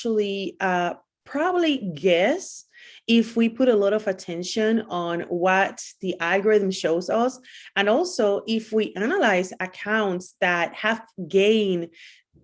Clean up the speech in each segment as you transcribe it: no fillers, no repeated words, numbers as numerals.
actually probably guess if we put a lot of attention on what the algorithm shows us, and also if we analyze accounts that have gained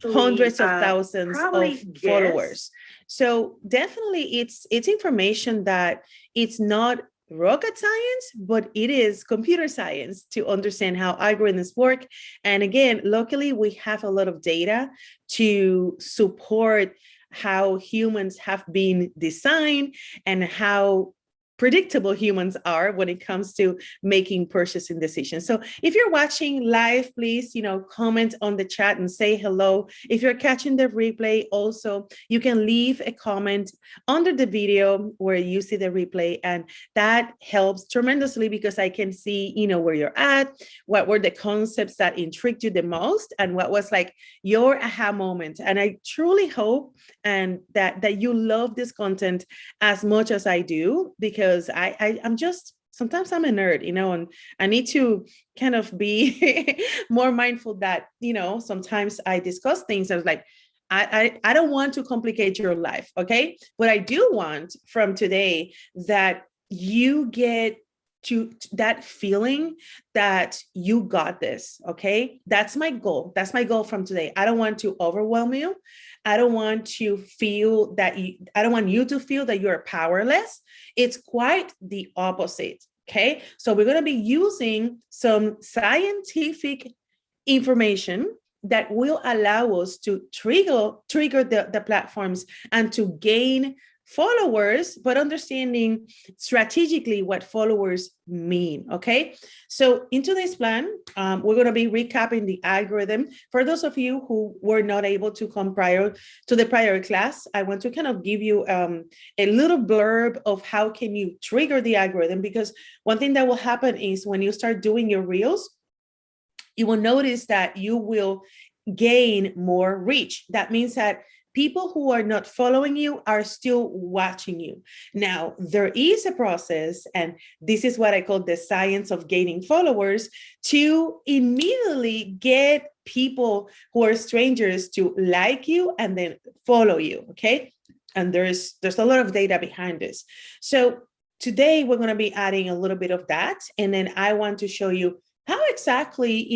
hundreds of thousands of followers. So definitely it's information that it's not rocket science, but it is computer science to understand how algorithms work. And again, luckily we have a lot of data to support how humans have been designed and how predictable humans are when it comes to making purchasing decisions. So if you're watching live, please, comment on the chat and say hello. If you're catching the replay, also, you can leave a comment under the video where you see the replay. And that helps tremendously because I can see, where you're at, what were the concepts that intrigued you the most, and what was like your aha moment. And I truly hope and that you love this content as much as I do, because I'm just, sometimes I'm a nerd, and I need to kind of be more mindful that, sometimes I discuss things as like, I don't want to complicate your life, okay? But I do want from today that you get to that feeling that you got this, okay? That's my goal. That's my goal from today. I don't want to overwhelm you. I don't want to feel that I don't want you to feel that you're powerless. It's quite the opposite, okay? So we're going to be using some scientific information that will allow us to trigger the platforms and to gain followers, but understanding strategically what followers mean, okay? So in today's plan, we're going to be recapping the algorithm. For those of you who were not able to come prior to the prior class, I want to kind of give you a little blurb of how can you trigger the algorithm, because one thing that will happen is when you start doing your reels, you will notice that you will gain more reach. That means that people who are not following you are still watching you. Now, there is a process, and this is what I call the science of gaining followers, to immediately get people who are strangers to like you and then follow you, okay? And there's a lot of data behind this. So today we're going to be adding a little bit of that, and then I want to show you how exactly,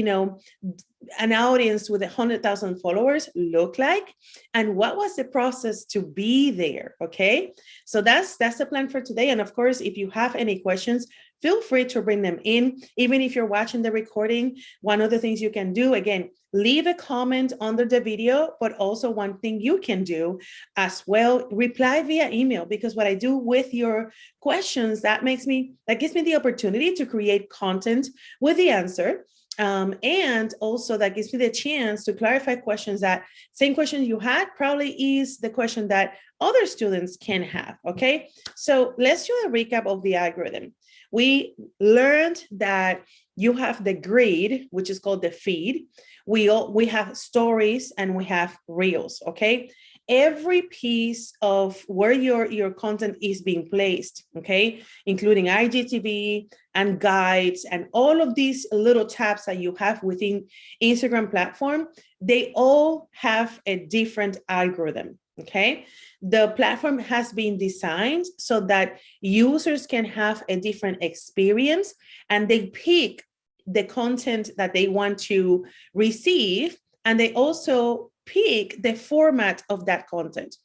an audience with 100,000 followers look like, and what was the process to be there, okay? So that's the plan for today. And of course, if you have any questions, feel free to bring them in. Even if you're watching the recording, one of the things you can do, again, leave a comment under the video, but also one thing you can do as well, reply via email, because what I do with your questions, that gives me the opportunity to create content with the answer. And also that gives me the chance to clarify questions that same question you had probably is the question that other students can have, okay? So let's do a recap of the algorithm. We learned that you have the grid, which is called the feed. We have stories and we have reels, okay? Every piece of where your content is being placed, okay, including IGTV and guides and all of these little tabs that you have within Instagram platform, they all have a different algorithm, okay? The platform has been designed so that users can have a different experience, and they pick the content that they want to receive, and they also pick the format of that content.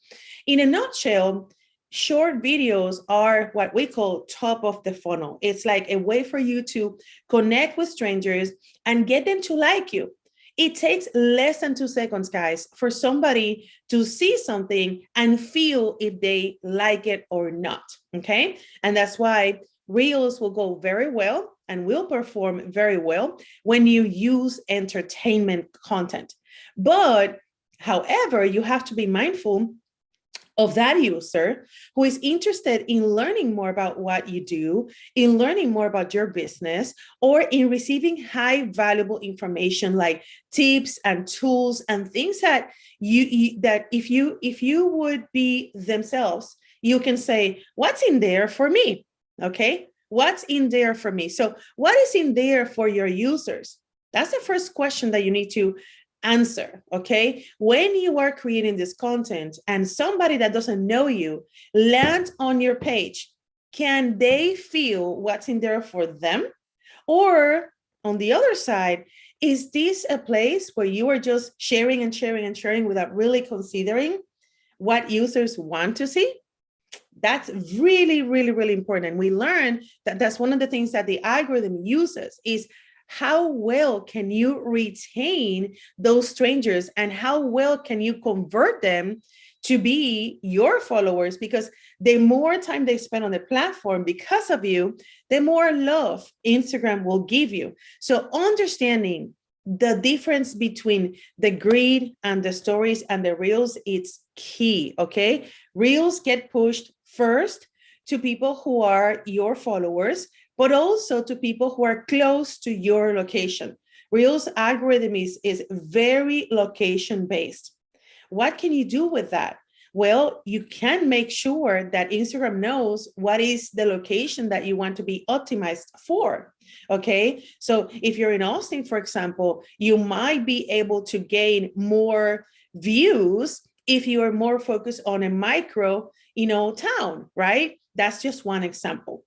In a nutshell, short videos are what we call top of the funnel. It's like a way for you to connect with strangers and get them to like you. It takes less than 2 seconds, guys, for somebody to see something and feel if they like it or not, okay? And that's why Reels will go very well and will perform very well when you use entertainment content. But however, you have to be mindful of that user who is interested in learning more about what you do, in learning more about your business, or in receiving high valuable information like tips and tools and things that that if you would be themselves, you can say, what's in there for me? Okay, what's in there for me? So what is in there for your users? That's the first question that you need to answer, okay? When you are creating this content and somebody that doesn't know you lands on your page, can they feel what's in there for them? Or on the other side, is this a place where you are just sharing and sharing and sharing without really considering what users want to see? That's really, really, really important. And we learn that that's one of the things that the algorithm uses is how well can you retain those strangers and how well can you convert them to be your followers? Because the more time they spend on the platform because of you, the more love Instagram will give you. So understanding the difference between the grid and the stories and the reels, it's key, okay? Reels get pushed first to people who are your followers, but also to people who are close to your location. Reels algorithm is very location based. What can you do with that? Well, you can make sure that Instagram knows what is the location that you want to be optimized for. Okay. So if you're in Austin, for example, you might be able to gain more views if you are more focused on a micro, town, right? That's just one example.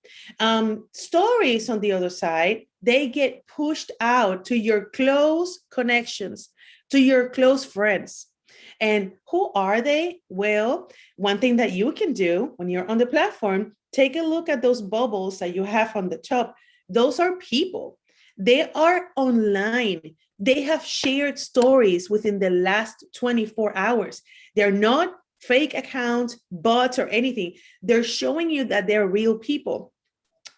Stories on the other side, they get pushed out to your close connections, to your close friends. And who are they? Well, one thing that you can do when you're on the platform, take a look at those bubbles that you have on the top. Those are people. They are online. They have shared stories within the last 24 hours. They're not fake accounts, bots, or anything. They're showing you that they're real people.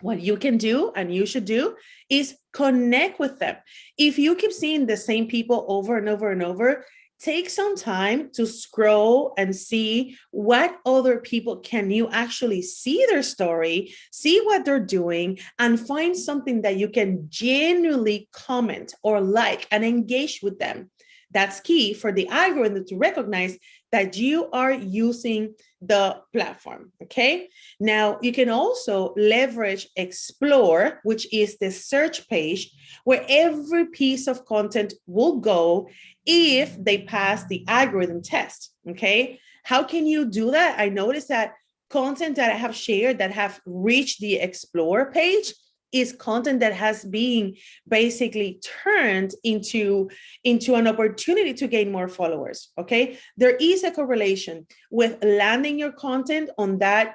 What you can do and you should do is connect with them. If you keep seeing the same people over and over and over, take some time to scroll and see what other people can you actually see their story, see what they're doing, and find something that you can genuinely comment or like and engage with them. That's key for the algorithm to recognize that you are using the platform, okay? Now, you can also leverage Explore, which is the search page where every piece of content will go if they pass the algorithm test, okay? How can you do that? I noticed that content that I have shared that have reached the Explore page is content that has been basically turned into an opportunity to gain more followers, okay? There is a correlation with landing your content on that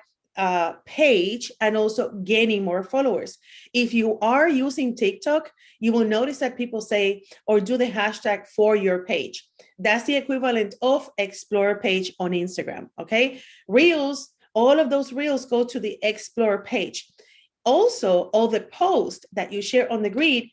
page and also gaining more followers. If you are using TikTok, you will notice that people say or do the hashtag for your page. That's the equivalent of Explore page on Instagram, okay? Reels, all of those reels go to the Explore page. Also, all the posts that you share on the grid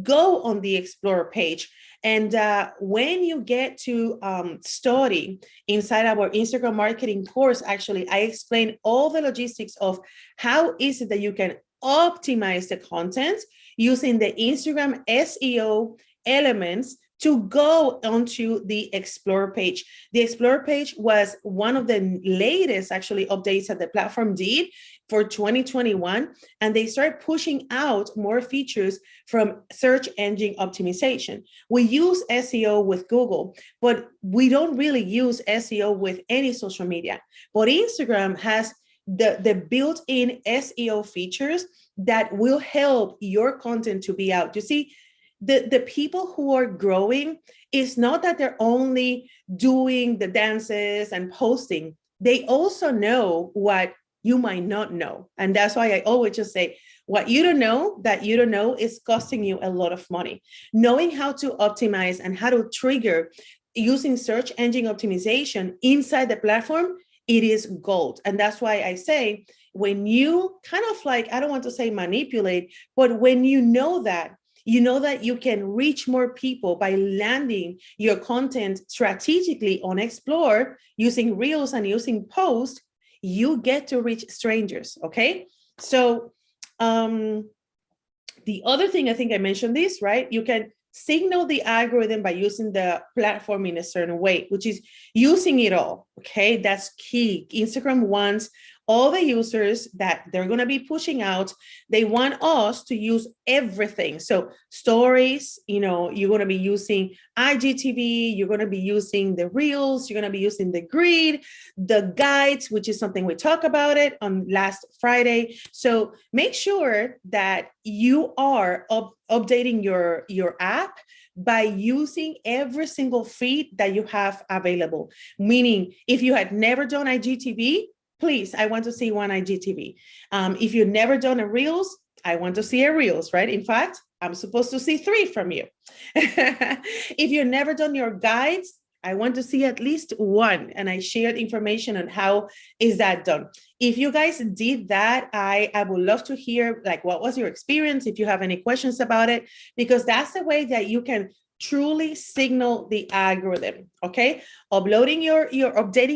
go on the Explore page. And when you get to study inside our Instagram marketing course, actually, I explain all the logistics of how is it that you can optimize the content using the Instagram SEO elements to go onto the Explore page. The Explore page was one of the latest actually updates that the platform did for 2021, and they started pushing out more features from search engine optimization. We use SEO with Google, but we don't really use SEO with any social media. But Instagram has the built-in SEO features that will help your content to be out. You see, the people who are growing is not that they're only doing the dances and posting. They also know what you might not know. And that's why I always just say, what you don't know that you don't know is costing you a lot of money. Knowing how to optimize and how to trigger using search engine optimization inside the platform, it is gold. And that's why I say, when you kind of like, I don't want to say manipulate, but when you know that you can reach more people by landing your content strategically on Explore using Reels and using posts, you get to reach strangers, okay? So the other thing, I think I mentioned this, right? You can signal the algorithm by using the platform in a certain way, which is using it all, okay? That's key. Instagram wants all the users that they're going to be pushing out, they want us to use everything. So stories, you're going to be using IGTV, you're going to be using the reels, you're going to be using the grid, the guides, which is something we talked about it on last Friday. So make sure that you are updating your app by using every single feed that you have available. Meaning, if you had never done IGTV, please, I want to see one IGTV. If you've never done a Reels, I want to see a Reels, right? In fact, I'm supposed to see 3 from you. If you've never done your guides, I want to see at least 1. And I shared information on how is that done. If you guys did that, I would love to hear, like, what was your experience? If you have any questions about it, because that's the way that you can truly signal the algorithm. Okay. Updating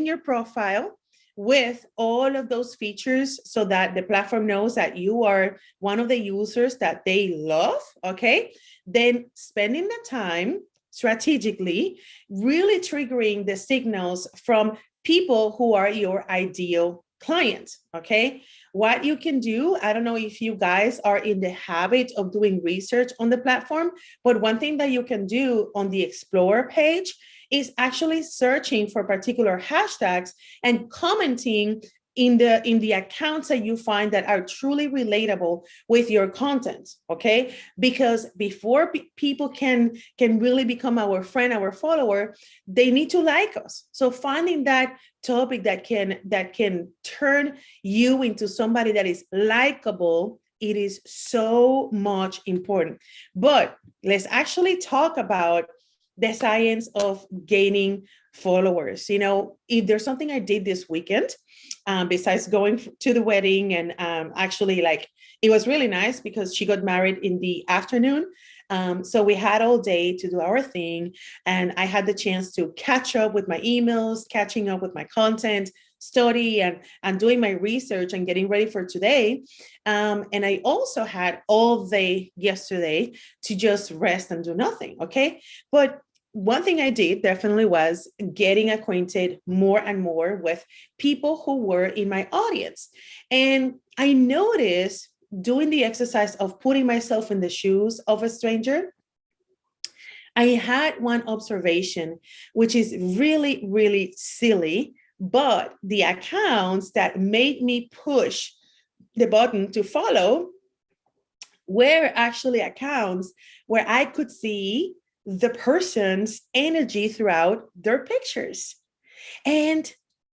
your profile with all of those features so that the platform knows that you are one of the users that they love. Okay. Then spending the time strategically, really triggering the signals from people who are your ideal client. Okay. What you can do, I don't know if you guys are in the habit of doing research on the platform, but one thing that you can do on the Explorer page is actually searching for particular hashtags and commenting in the accounts that you find that are truly relatable with your content. Okay. Because before people can really become our friend, our follower, they need to like us. So finding that topic that can turn you into somebody that is likable, it is so much important. But let's actually talk about the science of gaining followers. If there's something I did this weekend, besides going to the wedding, and actually, like, it was really nice because she got married in the afternoon. So we had all day to do our thing, and I had the chance to catch up with my emails, catching up with my content, study and doing my research and getting ready for today. And I also had all day yesterday to just rest and do nothing. Okay. But one thing I did definitely was getting acquainted more and more with people who were in my audience. And I noticed doing the exercise of putting myself in the shoes of a stranger, I had one observation, which is really, really silly, but the accounts that made me push the button to follow were actually accounts where I could see the person's energy throughout their pictures. And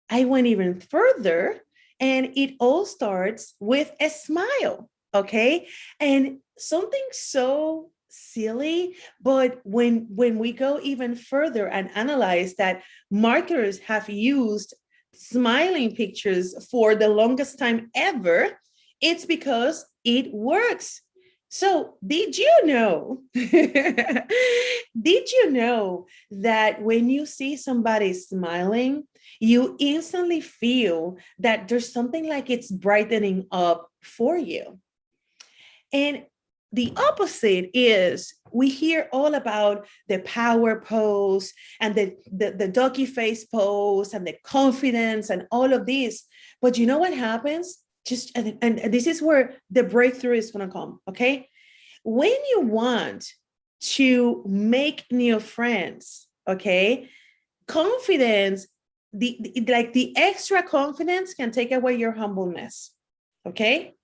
I went even further, and it all starts with a smile. Okay. And something so silly, but when we go even further and analyze that marketers have used smiling pictures for the longest time ever, it's because it works. So did you know that when you see somebody smiling, you instantly feel that there's something like it's brightening up for you? And the opposite is, we hear all about the power pose and the ducky face pose and the confidence and all of this. But you know what happens? And this is where the breakthrough is going to come. Okay. When you want to make new friends, okay, confidence, the extra confidence can take away your humbleness. Okay.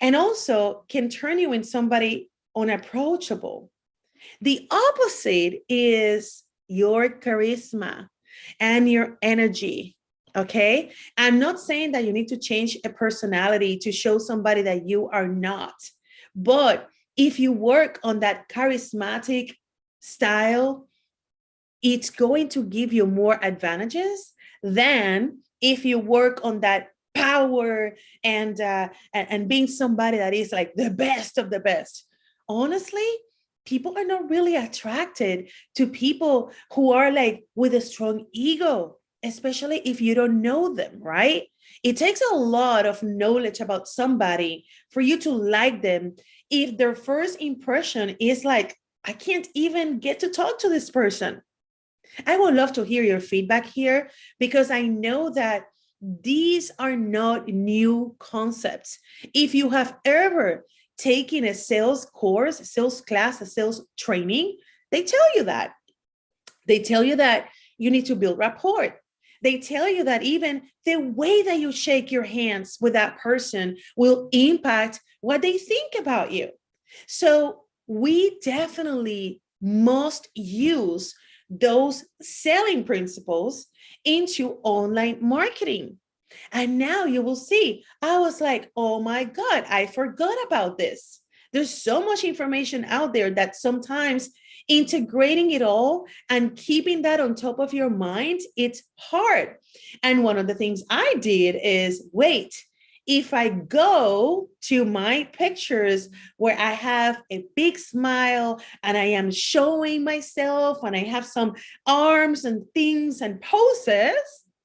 And also can turn you into somebody unapproachable. The opposite is your charisma and your energy. Okay. I'm not saying that you need to change a personality to show somebody that you are not, but if you work on that charismatic style, it's going to give you more advantages than if you work on that power and being somebody that is like the best of the best. Honestly, people are not really attracted to people who are like with a strong ego, especially if you don't know them, right? It takes a lot of knowledge about somebody for you to like them. If their first impression is like, I can't even get to talk to this person. I would love to hear your feedback here, because I know that these are not new concepts. If you have ever taken a sales course, a sales class, a sales training, they tell you that. They tell you that you need to build rapport. They tell you that even the way that you shake your hands with that person will impact what they think about you. So we definitely must use those selling principles into online marketing. And now you will see, I was like, oh my God, I forgot about this. There's so much information out there that sometimes integrating it all and keeping that on top of your mind, it's hard. And one of the things I did is wait, if I go to my pictures where I have a big smile and I am showing myself and I have some arms and things and poses,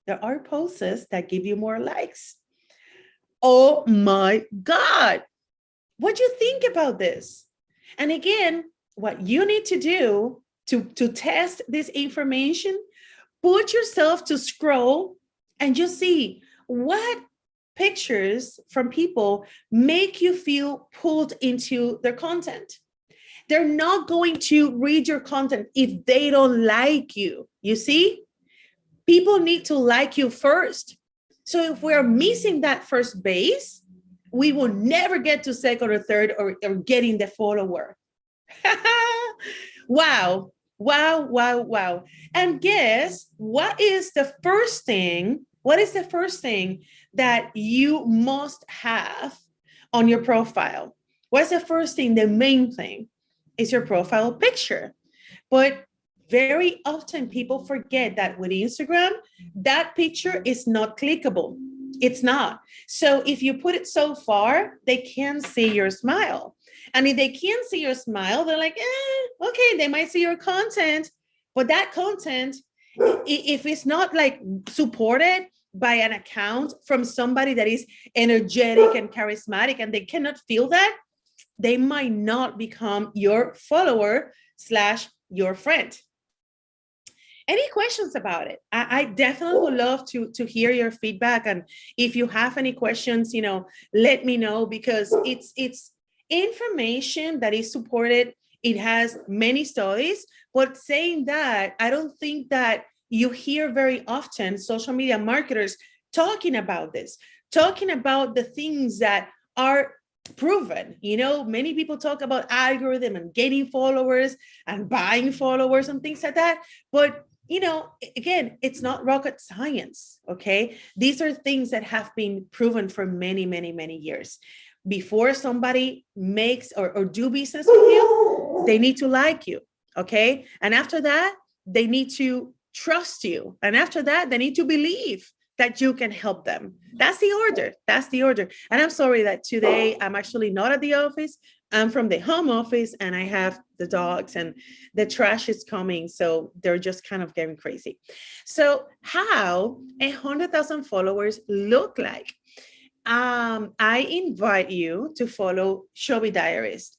there are poses that give you more likes. Oh my God. What do you think about this? And again, what you need to do to test this information, put yourself to scroll and just see what pictures from people make you feel pulled into their content. They're not going to read your content if they don't like you. You see? People need to like you first. So if we're missing that first base, we will never get to second or third or getting the follower. Wow. Wow, wow, wow. And guess what is the first thing? What is the first thing that you must have on your profile? What's the first thing? The main thing is your profile picture. But very often people forget that with Instagram, that picture is not clickable. It's not. So if you put it so far, they can't see your smile. And if they can't see your smile, they're like, okay, they might see your content, but that content, if it's not like supported by an account from somebody that is energetic and charismatic and they cannot feel that, they might not become your follower / your friend. Any questions about it? I definitely would love to hear your feedback. And if you have any questions, let me know, because it's information that is supported. It has many studies, but saying that, I don't think that you hear very often social media marketers talking about this, talking about the things that are proven. Many people talk about algorithm and getting followers and buying followers and things like that. But again, it's not rocket science. Okay. These are things that have been proven for many, many, many years. Before somebody makes or do business with you, they need to like you. Okay. And after that, they need to trust you. And after that, they need to believe that you can help them. That's the order. That's the order. And I'm sorry that today I'm actually not at the office. I'm from the home office and I have the dogs and the trash is coming. So they're just kind of getting crazy. So how 100,000 followers look like? I invite you to follow Shelby Diaries.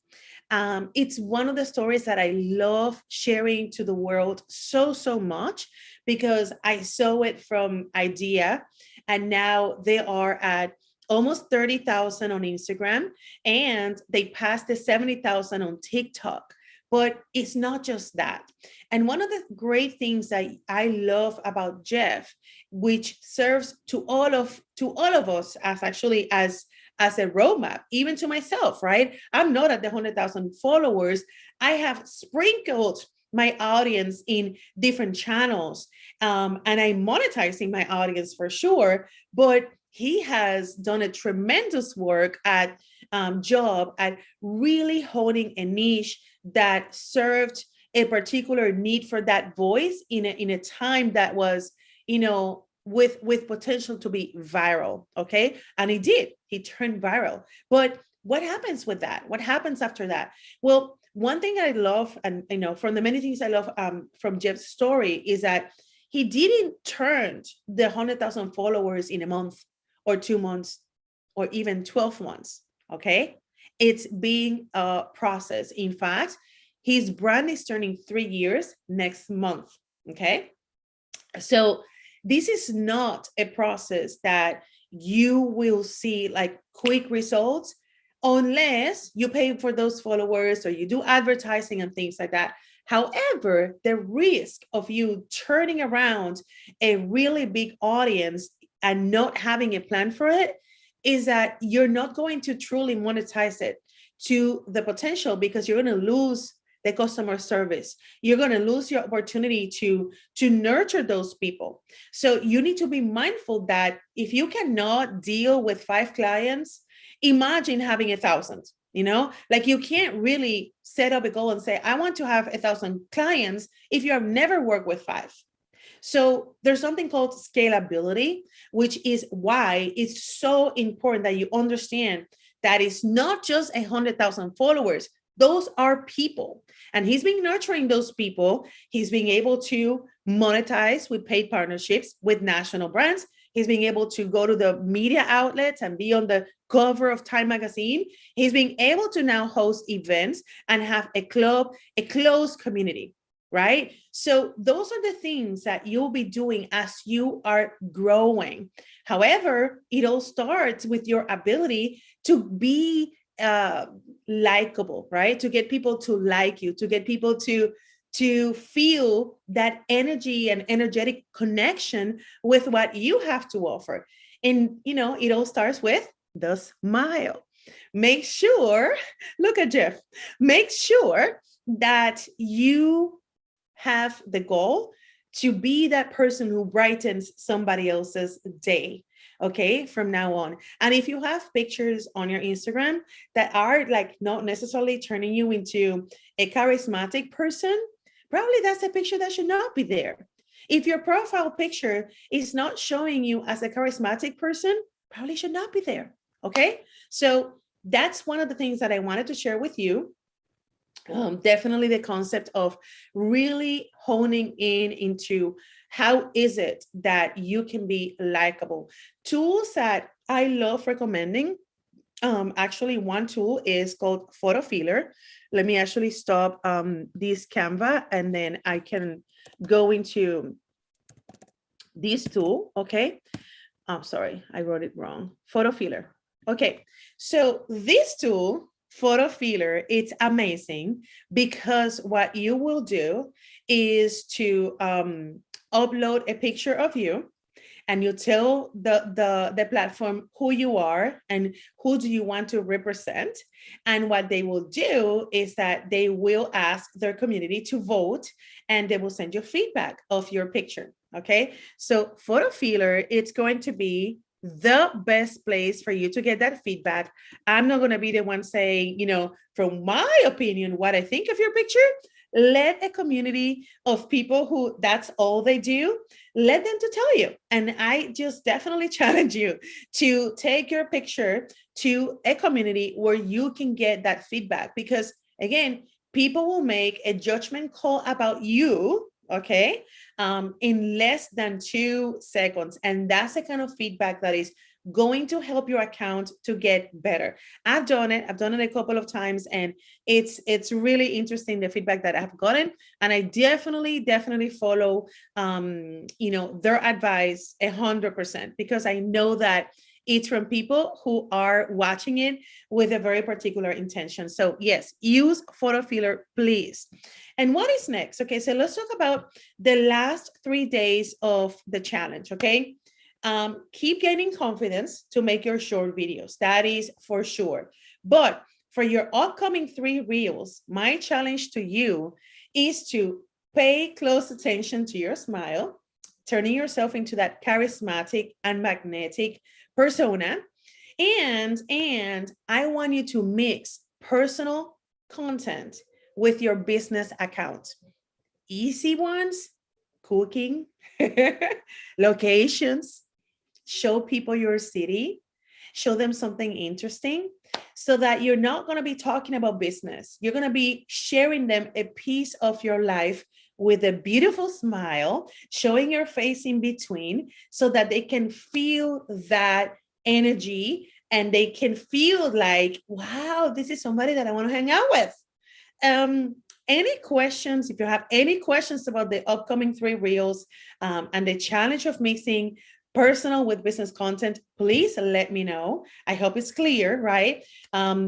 It's one of the stories that I love sharing to the world so much, because I saw it from idea and now they are at almost 30,000 on Instagram and they passed the 70,000 on TikTok. But it's not just that. And one of the great things that I love about Jeff, which serves to all of us as a roadmap, even to myself, right? I'm not at the 100,000 followers. I have sprinkled my audience in different channels, and I'm monetizing my audience for sure. But he has done a tremendous work at job at really holding a niche that served a particular need for that voice in a time that was, with potential to be viral. Okay. And he did. He turned viral. But what happens with that? What happens after that? Well, one thing I love, and from the many things I love from Jeff's story, is that he didn't turn the 100,000 followers in a month or 2 months or even 12 months. Okay. It's being a process. In fact, his brand is turning 3 years next month. Okay. So This is not a process that you will see like quick results unless you pay for those followers or you do advertising and things like that. However, the risk of you turning around a really big audience and not having a plan for it is that you're not going to truly monetize it to the potential, because you're going to lose the customer service. You're going to lose your opportunity to nurture those people. So you need to be mindful that if you cannot deal with 5 clients, imagine having 1,000. Like you can't really set up a goal and say, I want to have 1,000 clients if you have never worked with 5. So there's something called scalability, which is why it's so important that you understand that it's not just 100,000 followers. Those are people. And he's been nurturing those people. He's being able to monetize with paid partnerships with national brands. He's being able to go to the media outlets and be on the cover of Time magazine. He's being able to now host events and have a club, a closed community, right? So those are the things that you'll be doing as you are growing. However, it all starts with your ability to be likable, right? To get people to like you, to get people to feel that energy and energetic connection with what you have to offer. And, it all starts with the smile. Make sure, look at Jeff, make sure that you have the goal to be that person who brightens somebody else's day. Okay, from now on. And if you have pictures on your Instagram that are like not necessarily turning you into a charismatic person, probably that's a picture that should not be there. If your profile picture is not showing you as a charismatic person, probably should not be there. Okay, so that's one of the things that I wanted to share with you. Definitely the concept of really honing into how is it that you can be likable. Tools that I love recommending. Actually, one tool is called Photo Filler. Let me actually stop this Canva and then I can go into this tool. Okay. I'm sorry, I wrote it wrong. Photo Filler. Okay. So this tool, Photo Filler, it's amazing because what you will do is to upload a picture of you, and you tell the platform who you are and who do you want to represent. And what they will do is that they will ask their community to vote, and they will send you feedback of your picture. Okay, so Photo Filler, it's going to be the best place for you to get that feedback. I'm not going to be the one saying, from my opinion, what I think of your picture. Let a community of people who that's all they do, let them to tell you. And I just definitely challenge you to take your picture to a community where you can get that feedback, because again, people will make a judgment call about you, okay, in less than 2 seconds. And that's the kind of feedback that is going to help your account to get better. I've done it a couple of times, and it's really interesting, the feedback that I've gotten. And I definitely follow their advice 100%, because I know that it's from people who are watching it with a very particular intention. So yes, use Photo Filler, please. And what is next? Okay, so let's talk about the last 3 days of the challenge, okay? Keep gaining confidence to make your short videos. That is for sure. But for your upcoming 3 reels, my challenge to you is to pay close attention to your smile, turning yourself into that charismatic and magnetic persona. And I want you to mix personal content with your business account. Easy ones, cooking, locations, show people your city, show them something interesting, so that you're not going to be talking about business. You're going to be sharing them a piece of your life with a beautiful smile, showing your face in between, so that they can feel that energy and they can feel like, wow, this is somebody that I want to hang out with. any questions, if you have any questions about the upcoming 3 reels and the challenge of mixing personal with business content, please let me know. I hope it's clear, right?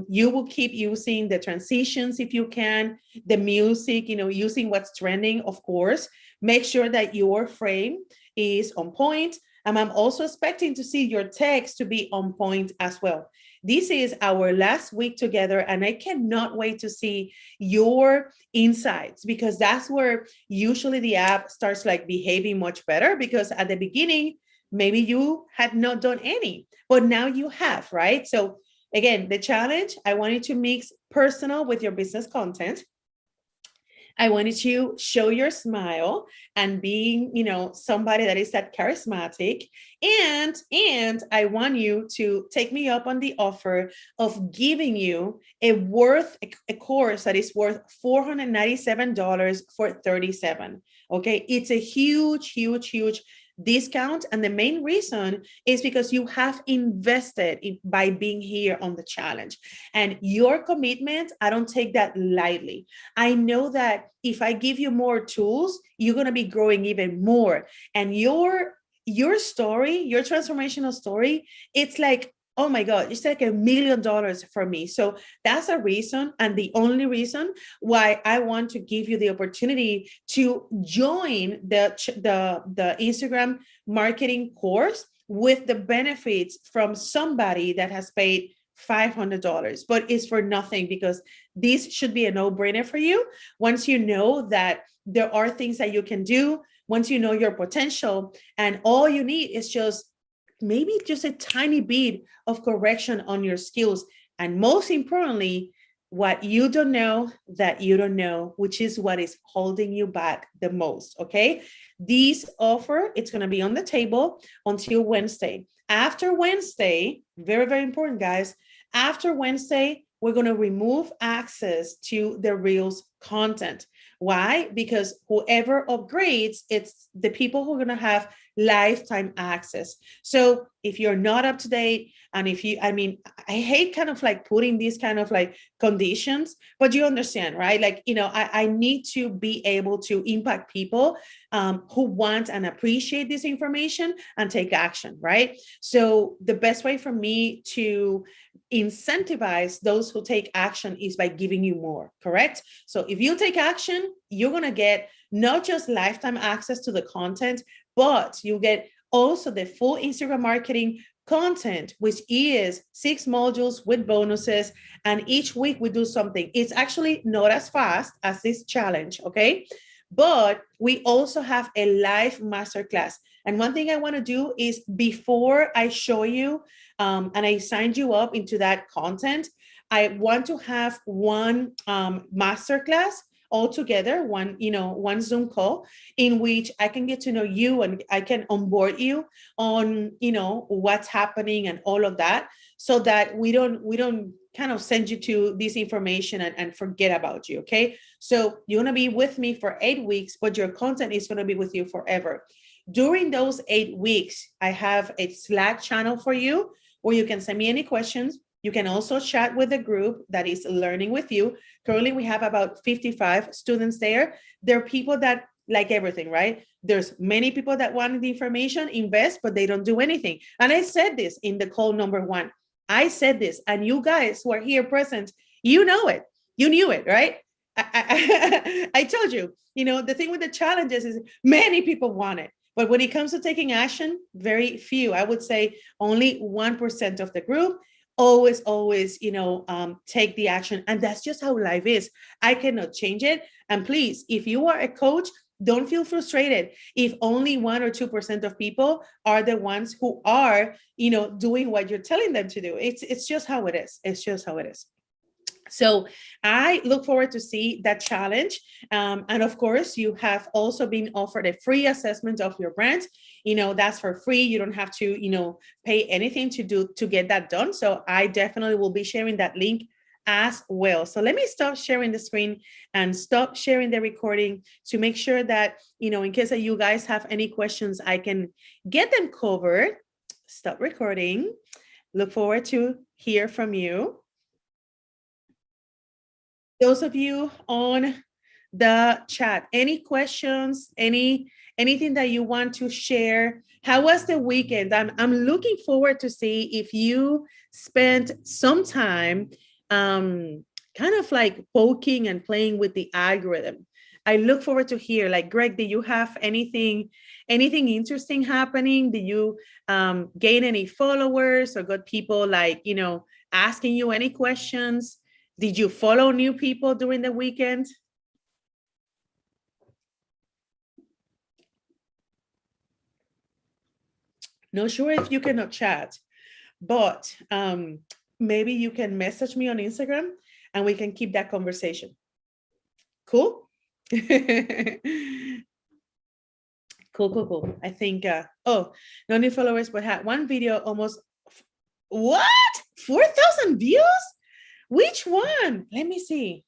You will keep using the transitions if you can, the music, using what's trending, of course. Make sure that your frame is on point. And I'm also expecting to see your text to be on point as well. This is our last week together, and I cannot wait to see your insights, because that's where usually the app starts like behaving much better, because at the beginning, maybe you had not done any, but now you have, right? So again, the challenge, I want you to mix personal with your business content. I wanted to show your smile and being, somebody that is that charismatic. And I want you to take me up on the offer of giving you a course that is worth $497 for $37. Okay. It's a huge, huge, huge discount. And the main reason is because you have invested by being here on the challenge, and your commitment, I don't take that lightly. I know that if I give you more tools, you're going to be growing even more. And your story, your transformational story, it's like, oh my God, it's like $1 million for me. So that's a reason, and the only reason why I want to give you the opportunity to join the Instagram marketing course with the benefits from somebody that has paid $500, but it's for nothing, because this should be a no-brainer for you. Once you know that there are things that you can do, once you know your potential, and all you need is maybe just a tiny bit of correction on your skills. And most importantly, what you don't know that you don't know, which is what is holding you back the most. Okay. This offer, it's going to be on the table until Wednesday. After Wednesday, very, very important, guys. After Wednesday, we're going to remove access to the Reels content. Why? Because whoever upgrades, it's the people who are going to have lifetime access. So if you're not up to date, and I hate kind of like putting these kind of like conditions, but you understand, right? Like, I need to be able to impact people who want and appreciate this information and take action, right? So the best way for me to incentivize those who take action is by giving you more, correct? So if you take action, you're going to get not just lifetime access to the content, but you get also the full Instagram marketing content, which is 6 modules with bonuses. And each week we do something. It's actually not as fast as this challenge, okay? But we also have a live masterclass. And one thing I want to do is, before I show you and I signed you up into that content, I want to have one masterclass all together, one Zoom call in which I can get to know you and I can onboard you on, what's happening and all of that, so that we don't kind of send you to this information and forget about you. Okay. So you're going to be with me for 8 weeks, but your content is going to be with you forever. During those 8 weeks, I have a Slack channel for you where you can send me any questions. You can also chat with the group that is learning with you. Currently, we have about 55 students there. There are people that like everything, right? There's many people that want the information, invest, but they don't do anything. And I said this in the call number 1. I said this, and you guys who are here present, you know it. You knew it, right? I told you, the thing with the challenges is many people want it. But when it comes to taking action, very few. I would say only 1% of the group always, take the action. And that's just how life is. I cannot change it. And please, if you are a coach, don't feel frustrated if only 1 or 2% of people are the ones who are, doing what you're telling them to do. It's just how it is. It's just how it is. So I look forward to see that challenge. And of course, you have also been offered a free assessment of your brand. That's for free. You don't have to, pay anything to get that done. So I definitely will be sharing that link as well. So let me stop sharing the screen and stop sharing the recording to make sure that, in case that you guys have any questions, I can get them covered. Stop recording. Look forward to hear from you. Those of you on the chat. Any questions, anything that you want to share? How was the weekend? I'm looking forward to see if you spent some time kind of like poking and playing with the algorithm. I look forward to hear, like, Greg, did you have anything interesting happening? Did you gain any followers or got people like, asking you any questions? Did you follow new people during the weekend? Not sure if you cannot chat, but maybe you can message me on Instagram and we can keep that conversation. Cool? Cool. I think, no new followers, but had one video almost, what? 4,000 views? Which one? Let me see.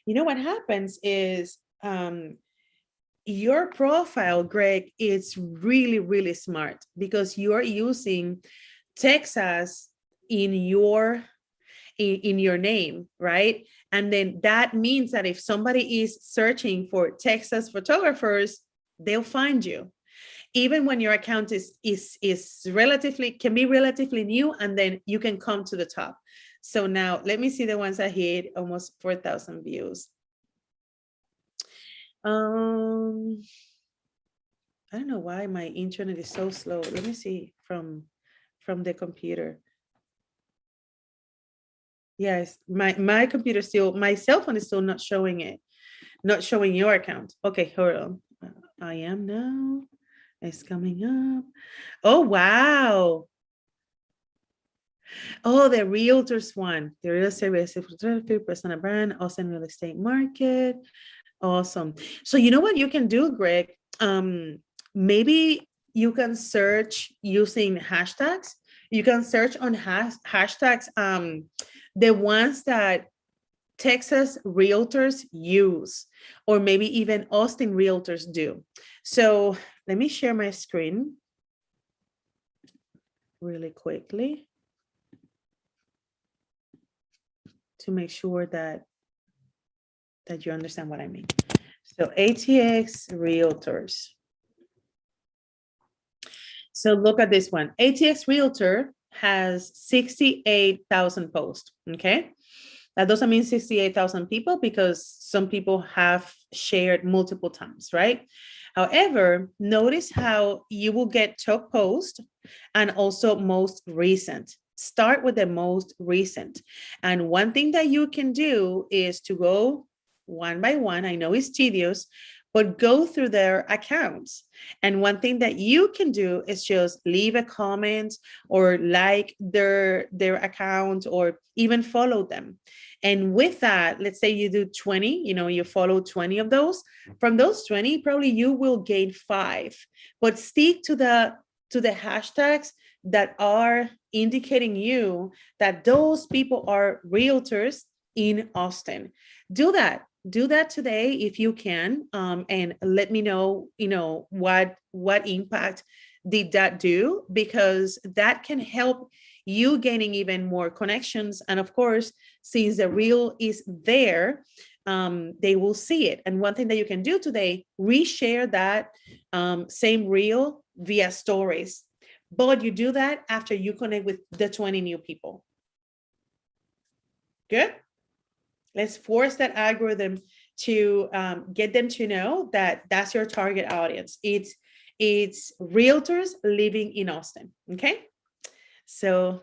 You know what happens is your profile, Greg, is really, really smart because you're using Texas in your name, right? And then that means that if somebody is searching for Texas photographers, they'll find you. Even when your account is can be relatively new, and then you can come to the top. So now let me see the ones that hit almost 4,000 views. I don't know why my internet is so slow. Let me see from the computer. Yes, my computer still, my cell phone is still not showing it, not showing your account. Okay, hold on. I am now. It's coming up. Oh, wow. Oh, the realtors one. The real service, personal brand, Austin real estate market. Awesome. So you know what you can do, Greg? Maybe you can search using hashtags. You can search on hashtags, the ones that Texas realtors use, or maybe even Austin realtors do. So let me share my screen really quickly to make sure that you understand what I mean. So ATX realtors. So look at this one. ATX realtor has 68,000 posts. Okay. That doesn't mean 68,000 people because some people have shared multiple times, right? However, notice how you will get top post and also most recent. Start with the most recent. And one thing that you can do is to go one by one. I know it's tedious, but go through their accounts. And one thing that you can do is just leave a comment or like their account or even follow them. And with that, let's say you do 20, you follow 20 of those. From those 20, probably you will gain 5, but stick to the hashtags that are indicating you that those people are realtors in Austin. Do that today if you can, and let me know, what impact did that do, because that can help you gaining even more connections. And of course, since the reel is there, they will see it. And one thing that you can do today, reshare that same reel via stories, but you do that after you connect with the 20 new people. Good. Let's force that algorithm to get them to know that that's your target audience. It's realtors living in Austin. Okay. So